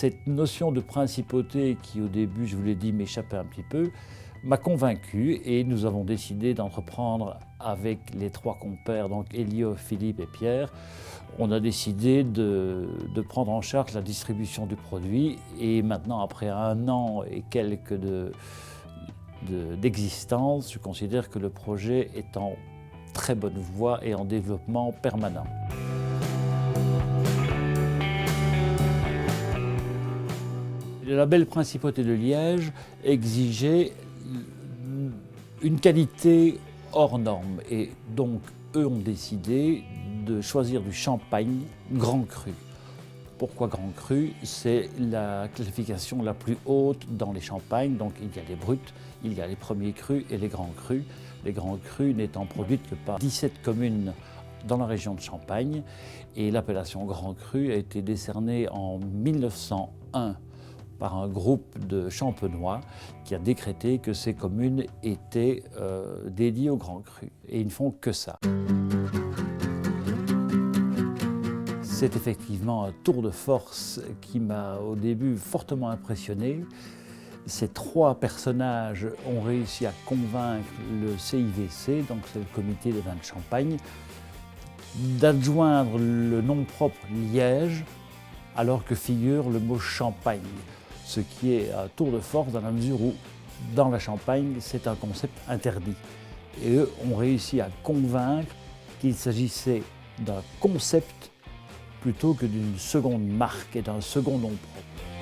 Cette notion de principauté qui au début, je vous l'ai dit, m'échappait un petit peu, m'a convaincu et nous avons décidé d'entreprendre avec les trois compères, donc Elio, Philippe et Pierre. On a décidé de prendre en charge la distribution du produit et maintenant, après 1 an et quelques d'existence, je considère que le projet est en très bonne voie et en développement permanent. Le label Principauté de Liège exigeait une qualité hors norme et donc eux ont décidé de choisir du champagne grand cru. Pourquoi grand cru? C'est la classification la plus haute dans les champagnes, donc il y a les bruts, il y a les premiers crus et les grands crus. Les grands crus n'étant produits que par 17 communes dans la région de Champagne et l'appellation grand cru a été décernée en 1901 par un groupe de champenois qui a décrété que ces communes étaient dédiées au grand cru. Et ils ne font que ça. C'est effectivement un tour de force qui m'a au début fortement impressionné. Ces 3 personnages ont réussi à convaincre le CIVC, donc c'est le comité des vins de Champagne, d'adjoindre le nom propre Liège alors que figure le mot Champagne. Ce qui est un tour de force dans la mesure où, dans la Champagne, c'est un concept interdit. Et eux ont réussi à convaincre qu'il s'agissait d'un concept plutôt que d'une seconde marque et d'un second nom propre.